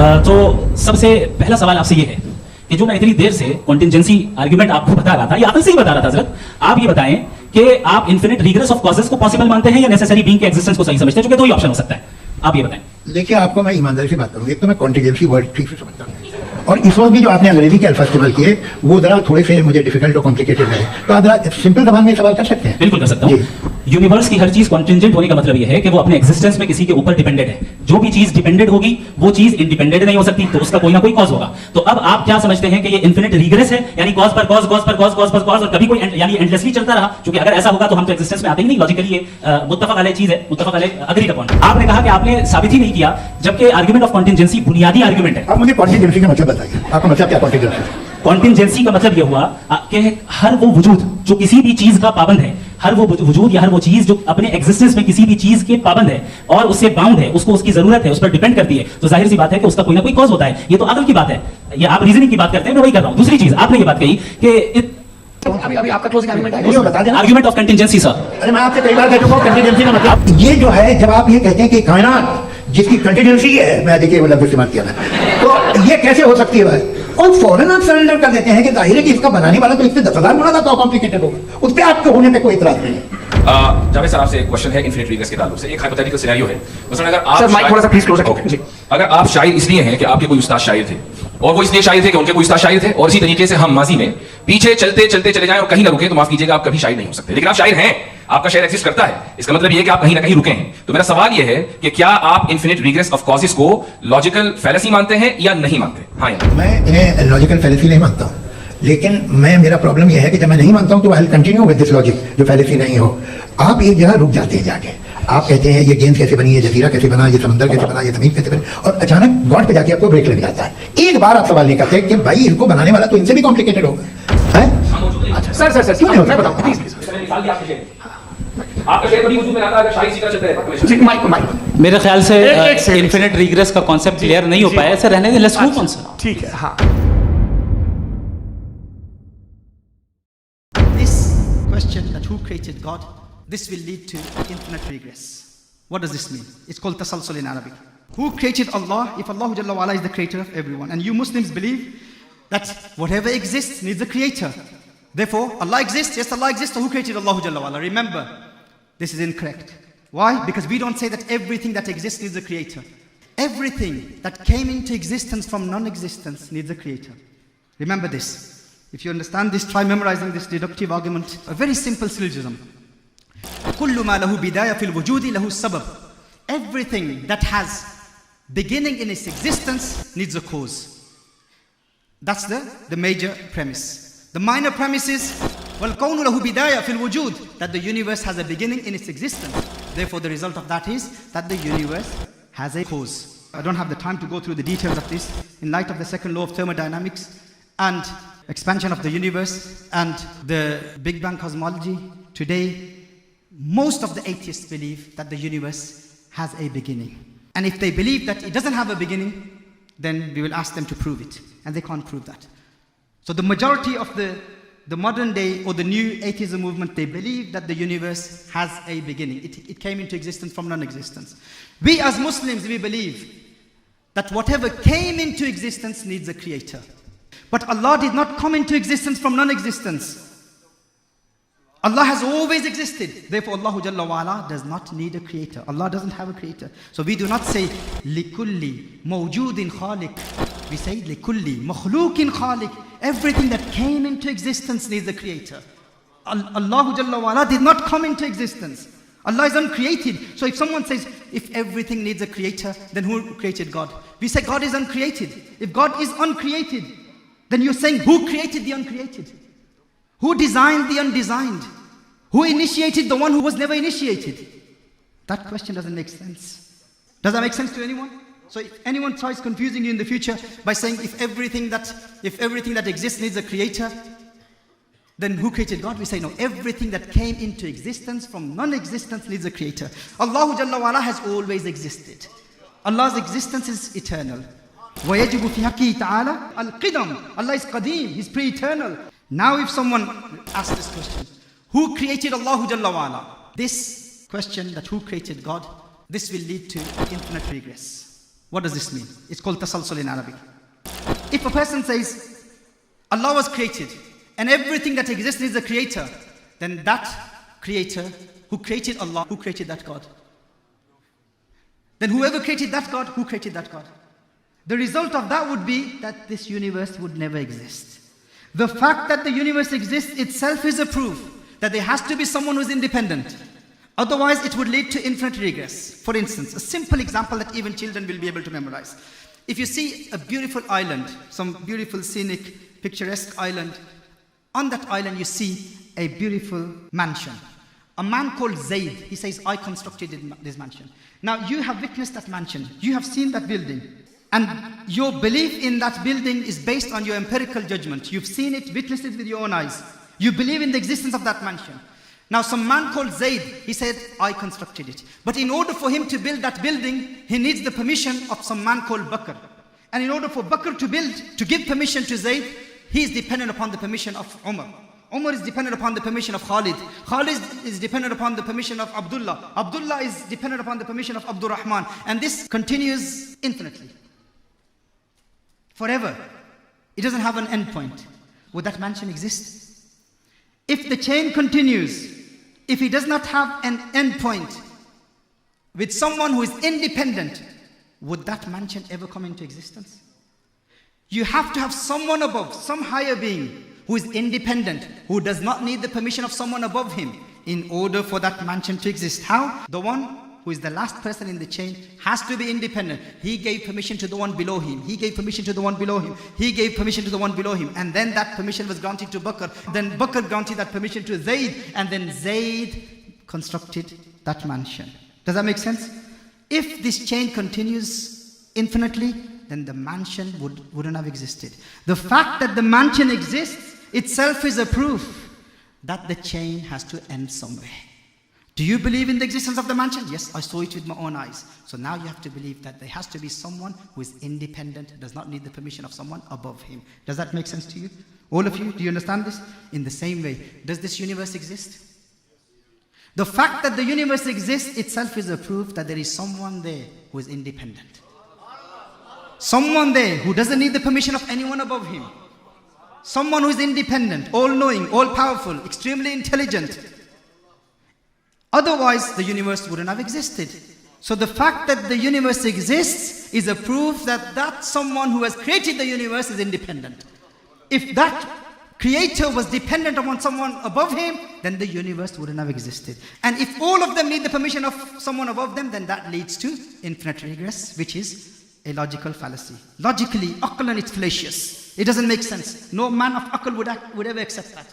तो सबसे पहला सवाल आपसे ये है कि जो मैं इतनी देर से कॉन्टिंजेंसी आर्गुमेंट आपको बता रहा था, ये अकल से ही बता रहा था हजरत, आप ये बताएं कि आप इन्फिनिट रिग्रेस ऑफ कॉजेस को पॉसिबल मानते हैं या नेसेसरी बीइंग के एग्जिस्टेंस को सही समझते हैं? क्योंकि दो ही ऑप्शन हो सकता है, आप ये बताएं। देखिए, आपको मैं ईमानदारी से बात करूंगी, एक तो मैं कॉन्टिजेंसी वर्ड ठीक से समझता हूँ, और इस वक्त भी जो आपने अंग्रेजी के अल्फाज इस्तेमाल किए वो जरा थोड़े से मुझे डिफिकल्ट और कॉम्प्लिकेटेड है, तो आप जरा सिंपल जबान में सवाल कर सकते हैं? बिल्कुल कर सकता हूँ। यूनिवर्स की हर चीज कॉन्टिंजेंट होने का मतलब यह है कि वो अपने एग्जिस्टेंस में किसी के ऊपर डिपेंडेंट है। जो भी चीज डिपेंडेंट होगी वो चीज इंडिपेंडेंट नहीं हो सकती, तो उसका कोई ना कोई कॉज होगा। तो अब आप क्या समझते हैं कि ये इन्फिनिट रिग्रेस है, यानी कॉज पर कॉज, कॉज पर कॉज, कॉज पर कॉज, और कभी कोई यानी एंडलेसली चलता रहा? क्योंकि अगर ऐसा होगा तो हम तो एग्जिस्टेंस में आते ही नहीं, लॉजिकली ये मुत्तफक अलैह चीज है, मुत्तफक अलैह अग्रीड अपॉन। आपने कहा कि आपने साबित ही नहीं किया, जबकि आर्गुमेंट ऑफ कॉन्टिंजेंसी बुनियादी आर्गुमेंट है। आप मुझे कॉन्टिजेंसी का मतलब बताइए, आपका मतलब क्या कॉन्टिजेंसी? कॉन्टिंजेंसी का मतलब यह हुआ कि हर वो वजूद जो किसी भी चीज का पाबंद है, हर वो वजूद या हर वो चीज जो अपने एग्जिस्टेंस में किसी भी चीज के पाबंद है और उससे बाउंड है, उसको उसकी जरूरत है, उस पर डिपेंड करती है, तो जाहिर सी बात है कि उसका कोई ना कोई कॉज होता है। ये तो अकल की बात है, ये आप रीजनिंग की बात करते हैं, मैं वही कर रहा हूं। दूसरी चीज, आपने ये बात कही कि अभी आपका क्लोजिंग आर्गुमेंट है, बता दें। Argument of contingency sir. अरे मैं आपसे कई बार कह चुका हूं, कंटिजेंसी का मतलब ये जो है, जब आप ये कहते हैं कि कायनात जिसकी कंटिजेंसी है, मैं देखिए वो लफ्ज़ इस्तेमाल किया मैं, तो ये कैसे हो सकती है भाई? और फौरन आप सरेंडर कर देते हैं कि जाहिर है कि इसका बनाने वाला तो इससे 10,000 गुना था, तो कॉम्प्लिकेटेड होगा, उस पर आपके होने पे कोई इतराज नहीं है। जावेद सर, आपसे एक क्वेश्चन है इन्फिनिट रिग्रेस के ताल्लुक से। एक हाइपोथेटिकल सिनेरियो है, मसलन अगर आप सर माइक थोड़ा सा प्लीज क्लोज रखो जी। अगर आप शायर इसलिए हैं कि आपके कोई उस्ताद शायर थे, और वो इसलिए शायर थे कि उनके कोई उस्ताद शायर थे, और इसी तरीके से हम माजी में पीछे चलते चलते चले जाएं और कहीं ना रुके, तो माफ कीजिएगा आप कभी शायर नहीं हो सकते। लेकिन आप शायर हैं, आपका शायर एग्जिस्ट करता है, इसका मतलब ये है कि आप कहीं ना कहीं रुके हैं। तो मेरा सवाल ये है कि क्या आप इन्फिनिट रिग्रेस ऑफ कॉजेस को लॉजिकल फैलेसी मानते हैं या नहीं मानते? हाँ या मैं इन्हें लॉजिकल फैलेसी नहीं मानता हूँ, लेकिन मेरा प्रॉब्लम यह है कि जब मैं नहीं मानता हूँ तो I will continue with this logic जो फैलेसी नहीं हो। आप एक जगह रुक जाते हैं जाके, आप कहते हैं ये गेंद कैसे बनी, ये जजीरा कैसे बना, ये समंदर कैसे बना, ये जमीन कैसे बनी, और अचानक गॉड पे जाके आपको ब्रेक लग जाता है। एक बार आप सवाल नहीं करते कि भाई इनको बनाने वाला तो इनसे भी कॉम्प्लिकेटेड होगा। अच्छा सर क्यों नहीं होता? मैं बताऊं प्लीज। आपका शायर कभी वजूद में आता है अगर शायर इसी तरह चलते रहता जी, माइक मेरे ख्याल से इन्फिनिट रिग्रेस का कॉन्सेप्ट क्लियर नहीं हो पाया, सर रहने दें, लेट्स मूव ऑन सर। ठीक है, हाँ। This question that who created God, this will lead to infinite regress. What does this mean? It's called tasalsul in Arabic. Who created Allah? If Allah Jalla wa Ala is the creator of everyone, and you Muslims believe that whatever exists needs a creator. Therefore, Allah exists. Yes, Allah exists. So who created Allah Jalla wa Ala? Remember, this is incorrect. Why? Because we don't say that everything that exists needs a creator. Everything that came into existence from non-existence needs a creator. Remember this. If you understand this, try memorizing this deductive argument. A very simple syllogism. كل ما له بداية في الوجود له السبب. Everything that has beginning in its existence needs a cause. That's the major premise. The minor premise is والكون له بداية في الوجود, that the universe has a beginning in its existence. Therefore, the result of that is that the universe has a cause. I don't have the time to go through the details of this. In light of the second law of thermodynamics and expansion of the universe and the Big Bang cosmology, today most of the atheists believe that the universe has a beginning. And if they believe that it doesn't have a beginning, then we will ask them to prove it. And they can't prove that. So the majority of the modern day or the new atheism movement, they believe that the universe has a beginning. It came into existence from non-existence. We as Muslims, we believe that whatever came into existence needs a creator. But Allah did not come into existence from non-existence. Allah has always existed. Therefore, Allah Jalla wa Ala does not need a creator. Allah doesn't have a creator. So we do not say likulli mawjudin khaliq. We say likulli makhluqin khaliq. Everything that came into existence needs a creator. Allah Jalla wa Ala did not come into existence. Allah is uncreated. So if someone says, if everything needs a creator, then who created God? We say God is uncreated. If God is uncreated, then you're saying who created the uncreated? Who designed the undesigned? Who initiated the one who was never initiated? That question doesn't make sense. Does that make sense to anyone? So if anyone tries confusing you in the future by saying if everything that exists needs a creator, then who created God? We say no, everything that came into existence from non-existence needs a creator. Allah Jalla wa Ala has always existed. Allah's existence is eternal. وَيَجِبُ فِي حَقِّهِ تَعَالَى الْقِدَمُ. Allah is Qadim, He's pre-eternal. Now if someone asks this question, who created Allah Jalla wa Ala? This question, that who created God, this will lead to infinite regress. What does this mean? It's called tasalsul in Arabic. If a person says, Allah was created, and everything that exists is a creator, then that creator who created Allah, who created that God? Then whoever created that God, who created that God? The result of that would be that this universe would never exist. The fact that the universe exists itself is a proof that there has to be someone who is independent. Otherwise, it would lead to infinite regress. For instance, a simple example that even children will be able to memorize. If you see a beautiful island, some beautiful scenic, picturesque island, on that island you see a beautiful mansion. A man called Zaid, he says, I constructed this mansion. Now you have witnessed that mansion, you have seen that building, and your belief in that building is based on your empirical judgment. You've seen it, witnessed it with your own eyes. You believe in the existence of that mansion. Now some man called Zaid, he said, I constructed it. But in order for him to build that building, he needs the permission of some man called Bakr. And in order for Bakr to give permission to Zaid, he is dependent upon the permission of Umar. Umar is dependent upon the permission of Khalid. Khalid is dependent upon the permission of Abdullah. Abdullah is dependent upon the permission of Abdul Rahman. And this continues infinitely. Forever. It doesn't have an end point. Would that mansion exist? If the chain continues, if it does not have an end point with someone who is independent, would that mansion ever come into existence? You have to have someone above, some higher being who is independent, who does not need the permission of someone above him in order for that mansion to exist. How? The one who is the last person in the chain has to be independent. He gave permission to the one below him. He gave permission to the one below him. He gave permission to the one below him. And then that permission was granted to Bakr. Then Bakr granted that permission to Zaid. And then Zaid constructed that mansion. Does that make sense? If this chain continues infinitely, then the mansion wouldn't have existed. The fact that the mansion exists itself is a proof that the chain has to end somewhere. Do you believe in the existence of the mansion? Yes, I saw it with my own eyes. So now you have to believe that there has to be someone who is independent, does not need the permission of someone above him. Does that make sense to you? All of you, do you understand this? In the same way, does this universe exist? The fact that the universe exists itself is a proof that there is someone there who is independent. Someone there who doesn't need the permission of anyone above him. Someone who is independent, all-knowing, all-powerful, extremely intelligent. Otherwise, the universe wouldn't have existed. So the fact that the universe exists is a proof that that someone who has created the universe is independent. If that creator was dependent upon someone above him, then the universe wouldn't have existed. And if all of them need the permission of someone above them, then that leads to infinite regress, which is a logical fallacy. Logically, aqlan, it's fallacious. It doesn't make sense. No man of aql would ever accept that.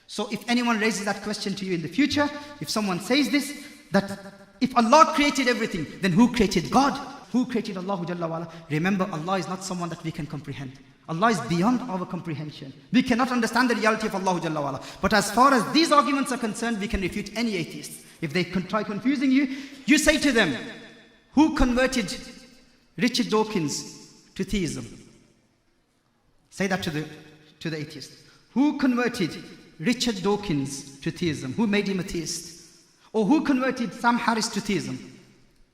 So if anyone raises that question to you in the future, if someone says this, that if Allah created everything, then who created God? Who created Allah Jalla wa'ala? Remember, Allah is not someone that we can comprehend. Allah is beyond our comprehension. We cannot understand the reality of Allah Jalla wa'ala. But as far as these arguments are concerned, we can refute any atheist. If they try confusing you, you say to them, who converted Richard Dawkins to theism? Say that to the atheist. Who converted Richard Dawkins to theism? Who made him a theist? Or who converted Sam Harris to theism?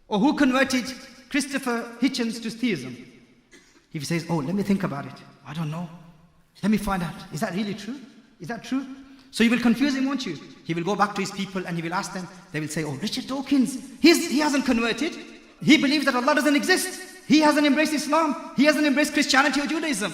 Or who converted Christopher Hitchens to theism? If he says, oh, let me think about it. I don't know. Let me find out. Is that really true? Is that true? So you will confuse him, won't you? He will go back to his people and he will ask them. They will say, oh, Richard Dawkins, he hasn't converted. He believes that Allah doesn't exist. He hasn't embraced Islam. He hasn't embraced Christianity or Judaism.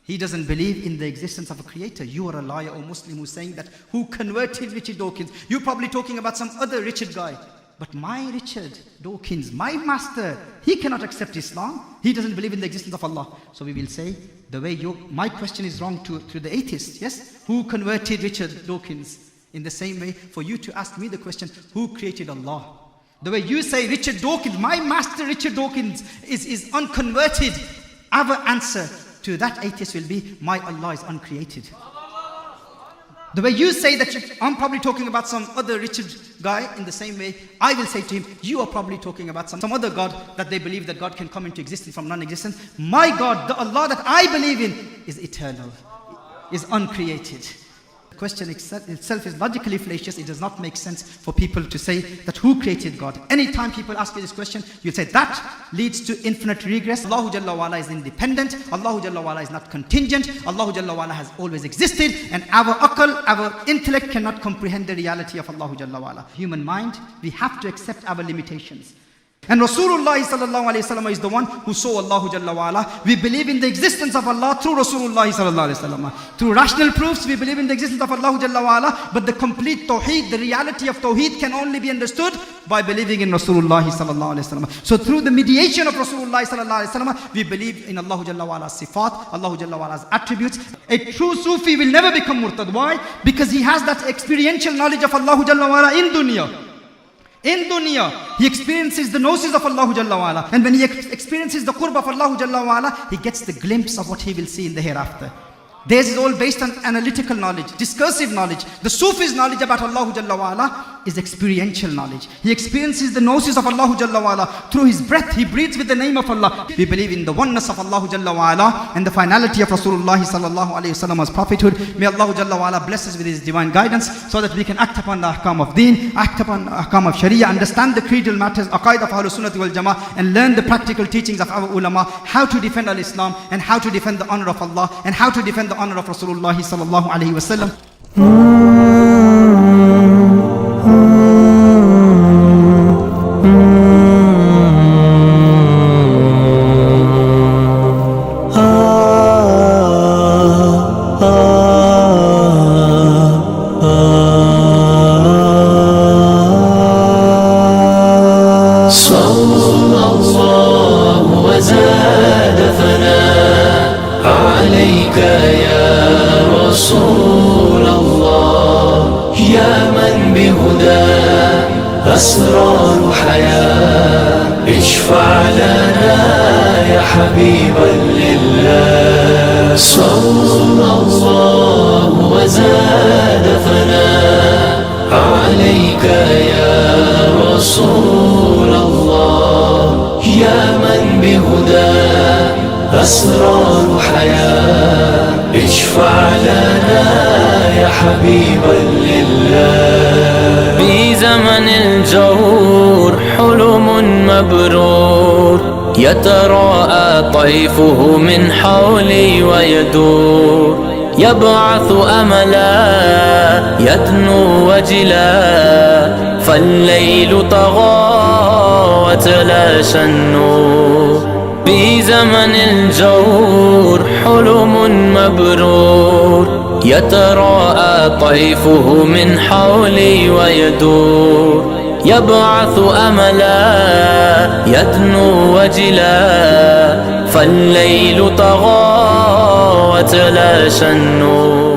He doesn't believe in the existence of a creator. You are a liar or Muslim who's saying that who converted Richard Dawkins. You're probably talking about some other Richard guy. But my Richard Dawkins, my master, he cannot accept Islam. He doesn't believe in the existence of Allah. So we will say, the way my question is wrong to the atheist, yes? Who converted Richard Dawkins? In the same way, for you to ask me the question, who created Allah? The way you say Richard Dawkins, my master Richard Dawkins is unconverted. Our answer to that atheist will be, my Allah is uncreated. The way you say that I'm probably talking about some other Richard guy, in the same way, I will say to him, you are probably talking about some other God that they believe that God can come into existence from non-existence. My God, the Allah that I believe in, is eternal, is uncreated. question itself is logically fallacious. It does not make sense for people to say that who created God. Anytime people ask you this question, you say that leads to infinite regress. Allahu Jalla wa'ala is independent. Allahu Jalla wa'ala is not contingent. Allahu Jalla wa'ala has always existed, and our aql, our intellect cannot comprehend the reality of Allahu Jalla wa'ala. Human mind, we have to accept our limitations. And Rasulullah sallallahu alayhi wasallam is the one who saw Allahu Jalla wa'ala. We believe in the existence of Allah through Rasulullah sallallahu alayhi wasallam. Through rational proofs, we believe in the existence of Allahu Jalla wa'ala. But the complete tawheed, the reality of tawheed can only be understood by believing in Rasulullah sallallahu alayhi wasallam. So through the mediation of Rasulullah sallallahu alayhi wasallam, we believe in Allahu Jalla wa'ala's sifat, Allahu Jalla wa'ala's attributes. A true Sufi will never become murtad. Why? Because he has that experiential knowledge of Allahu Jalla wa'ala in dunya. In dunya, he experiences the gnosis of Allah Jalla wa'ala. And when he experiences the qurb of Allah Jalla wa'ala, he gets the glimpse of what he will see in the hereafter. Theirs is all based on analytical knowledge, discursive knowledge. The Sufi's knowledge about Allah Jalla wa'ala is experiential knowledge. He experiences the gnosis of Allah Jalla wa'ala. Through his breath, he breathes with the name of Allah. We believe in the oneness of Allah Jalla wa'ala and the finality of Rasulullah sallallahu alayhi wasallam's prophethood. May Allah Jalla wa'ala bless us with his divine guidance so that we can act upon the ahkam of deen, act upon the ahkam of sharia, understand the creedal matters, aqaid of Ahlul Sunnah wal Jama'ah, and learn the practical teachings of our ulama, how to defend al-Islam and how to defend the honor of Allah and how to defend the honor of Rasulullah sallallahu alayhi wasallam. أسرار حياة اشفع لنا يا حبيبا لله صلى الله وزاد ثناء عليك يا رسول الله يا من بهداه أسرار حياة اشفع لنا يا حبيبا لله في زمن الجور حلم مبرور يتراءى طيفه من حولي ويدور يبعث أملا يدنو وجلا فالليل طغى وتلاشى النور في زمن الجور حلم مبرور يتراءى طيفه من حولي ويدور يبعث أملا يدنو وجلا فالليل طغى وتلاشى النور